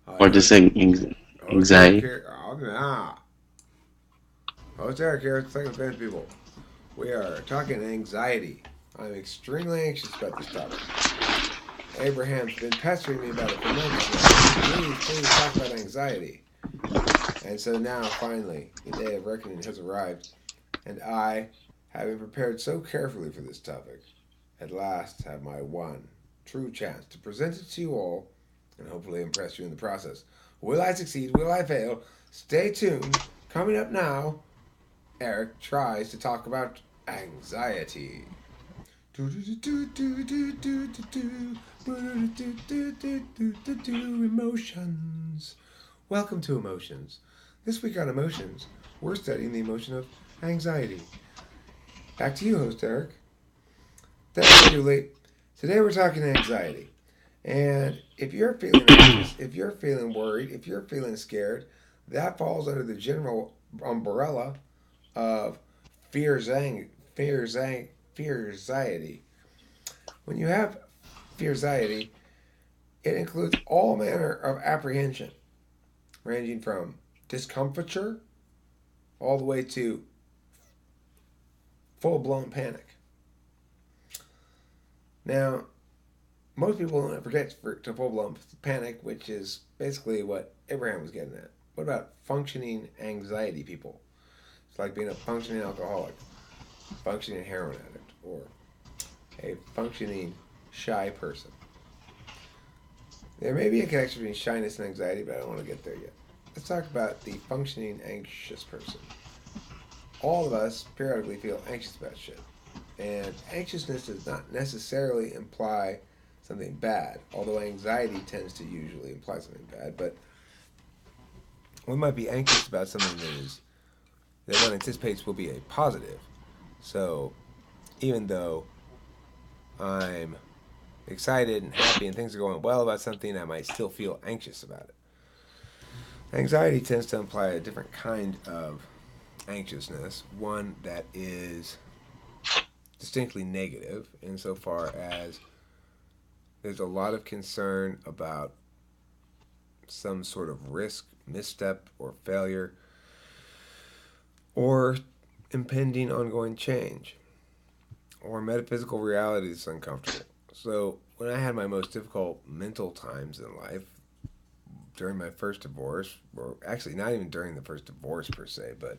Hi, or just host. Host Eric anxiety. here. Host Eric here. Second Fans people. We are talking anxiety. I'm extremely anxious about this topic. Abraham's been pestering me about it for months now. Please, please talk about anxiety. And so now, finally, the day of reckoning has arrived, and I, having prepared so carefully for this topic, at last have my one true chance to present it to you all and hopefully impress you in the process. Will I succeed? Will I fail? Stay tuned. Coming up now, Eric tries to talk about anxiety. Emotions. Welcome to Emotions. This week on Emotions, we're studying the emotion of anxiety. Back to you, host Eric. Thanks, Julie. Today we're talking anxiety. And if you're feeling anxious, if you're feeling worried, if you're feeling scared, that falls under the general umbrella of fear anxiety. When you have fear anxiety, it includes all manner of apprehension, ranging from discomfiture all the way to full blown panic. Now, most people don't ever get to full blown panic, which is basically what Abraham was getting at. What about functioning anxiety people? It's like being a functioning alcoholic, functioning heroin addict, or a functioning shy person. There may be a connection between shyness and anxiety, but I don't want to get there yet. Let's talk about the functioning anxious person. All of us periodically feel anxious about shit. And anxiousness does not necessarily imply something bad, although anxiety tends to usually imply something bad. But we might be anxious about something that one anticipates will be a positive. So even though I'm excited and happy and things are going well about something, I might still feel anxious about it. Anxiety tends to imply a different kind of anxiousness, one that is distinctly negative insofar as there's a lot of concern about some sort of risk, misstep, or failure, or impending ongoing change, or metaphysical reality that's uncomfortable. So, when I had my most difficult mental times in life, during my first divorce, or actually not even during the first divorce per se, but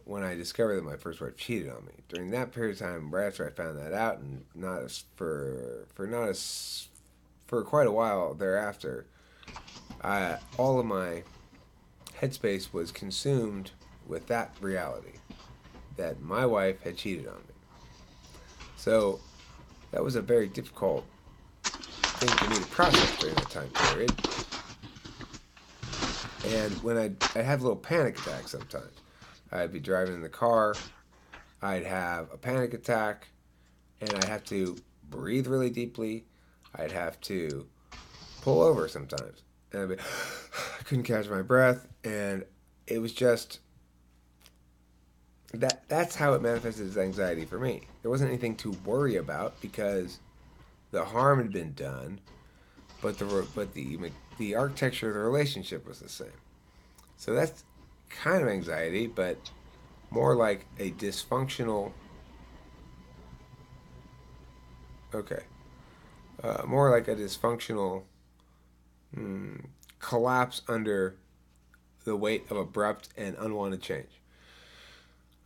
when I discovered that my first wife cheated on me, during that period of time, right after I found that out, and not as for not as for quite a while thereafter, all of my headspace was consumed with that reality that my wife had cheated on me. So that was a very difficult thing for me to process during that time period. And when I'd have little panic attacks sometimes. I'd be driving in the car, I'd have a panic attack, and I'd have to breathe really deeply. I'd have to pull over sometimes. And I'd be, I couldn't catch my breath. And it was just that's how it manifested as anxiety for me. There wasn't anything to worry about because the harm had been done, but the architecture of the relationship was the same. So that's kind of anxiety, but more like a dysfunctional. Okay, more like a dysfunctional collapse under the weight of abrupt and unwanted change.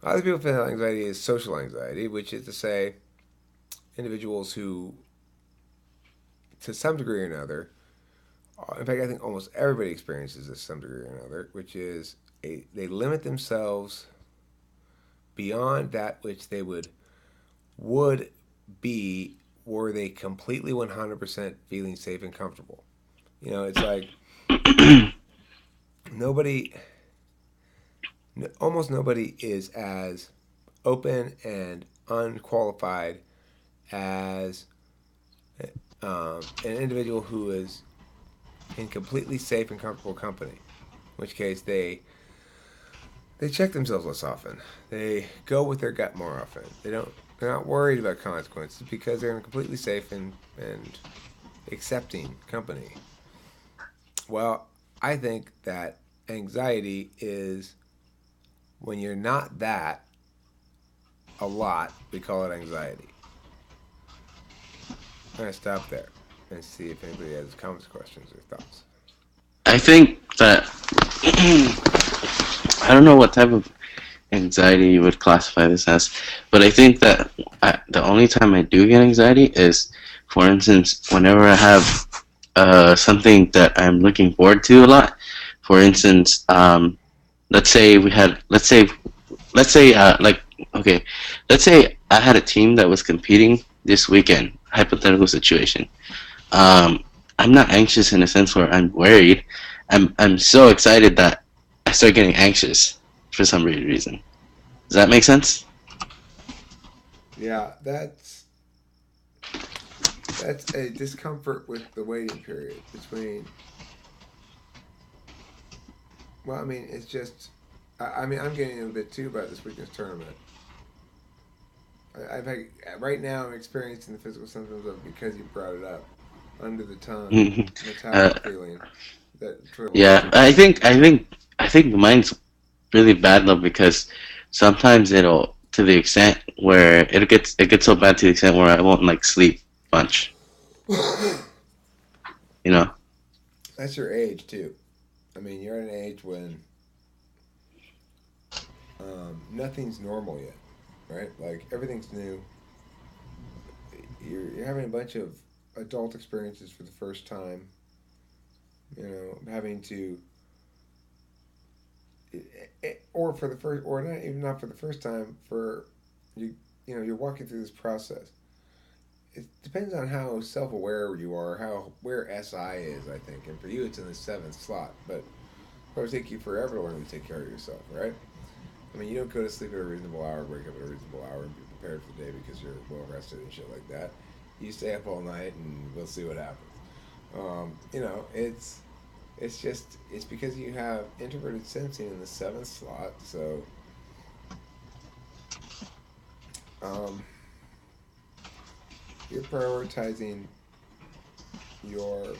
Other people feel anxiety is social anxiety, which is to say, individuals who, to some degree or another, in fact, I think almost everybody experiences this to some degree or another, which is they limit themselves beyond that which they would be were they completely 100% feeling safe and comfortable. It's like nobody, almost nobody is as open and unqualified as an individual who is in completely safe and comfortable company. In which case, they check themselves less often. They go with their gut more often. They're not worried about consequences because they're in a completely safe and accepting company. Well, I think that anxiety is when you're not that a lot, we call it anxiety. I'm going to stop there and see if anybody has comments, questions, or thoughts. I think that I don't know what type of anxiety you would classify this as, but I think that the only time I do get anxiety is, for instance, whenever I have something that I'm looking forward to a lot. For instance, let's say we had, let's say, okay, let's say I had a team that was competing this weekend. Hypothetical situation. Um, I'm not anxious in a sense where I'm worried. I'm so excited that I start getting anxious for some reason. Does that make sense? Yeah, that's a discomfort with the waiting period between. Well, I mean, it's just. I mean, I'm getting a bit too about this weekend's tournament. I've had right now. I'm experiencing the physical symptoms of because you brought it up, under the tongue, uh, metallic feeling that for the last yeah, 2 days. I think mine's really bad though because sometimes it'll to the extent where it gets so bad to the extent where I won't like sleep much. You know. That's your age too. I mean, you're at an age when nothing's normal yet, right? Like everything's new. You're having a bunch of adult experiences for the first time. You know, having to, or for the first, or not even not for the first time. For you, you know, you're walking through this process. It depends on how self-aware you are, how where SI is. I think, and for you, it's in the seventh slot. But it would take you forever to learn to take care of yourself, right? I mean, you don't go to sleep at a reasonable hour, wake up at a reasonable hour, and be prepared for the day because you're well rested and shit like that. You stay up all night, and we'll see what happens. You know, it's just it's because you have introverted sensing in the seventh slot. So um, you're prioritizing your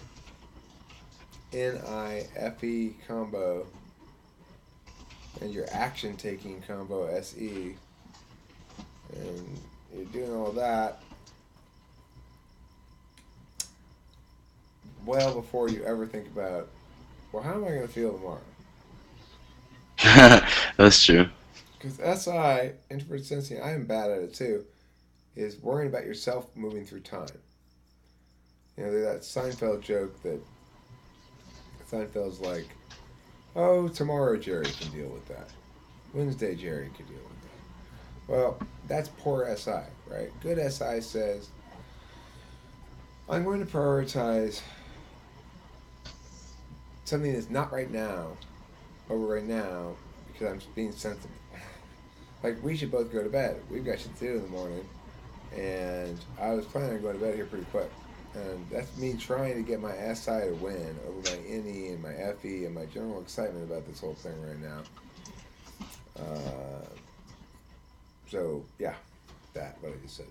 NIFE combo and your action taking combo SE, and you're doing all that well before you ever think about, well, how am I going to feel tomorrow? That's true. Because SI, introverted sensing, I am bad at it too, is worrying about yourself moving through time. You know, there's that Seinfeld joke that Seinfeld's like, oh, tomorrow Jerry can deal with that. Wednesday Jerry can deal with that. Well, that's poor SI, right? Good SI says, I'm going to prioritize something that's not right now over right now because I'm being sensible. Like, we should both go to bed. We've got shit to do in the morning. And I was planning on going to bed here pretty quick. And that's me trying to get my SI to win over my NE and my FE and my general excitement about this whole thing right now. Uh, so, yeah, that, what I just said.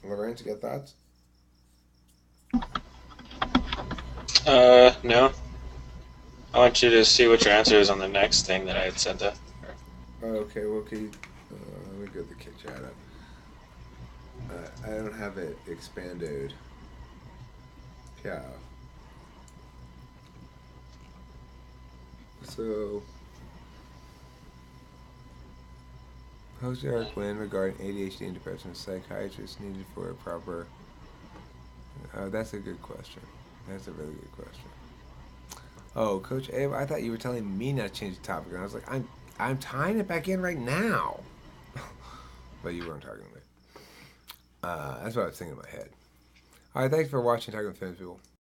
Lorenz, you got thoughts? No. I want you to see what your answer is on the next thing that I had sent up. Okay, well, okay. Let me get the kit chat up. I don't have it expanded. Yeah. So, Jose Eric Wynn regarding ADHD and depression, psychiatrist needed for a proper. That's a good question. That's a really good question. Oh, Coach Abe, I thought you were telling me not to change the topic, and I was like, I'm tying it back in right now. But you weren't talking to me. That's what I was thinking in my head. All right, thanks for watching Talking Films, people.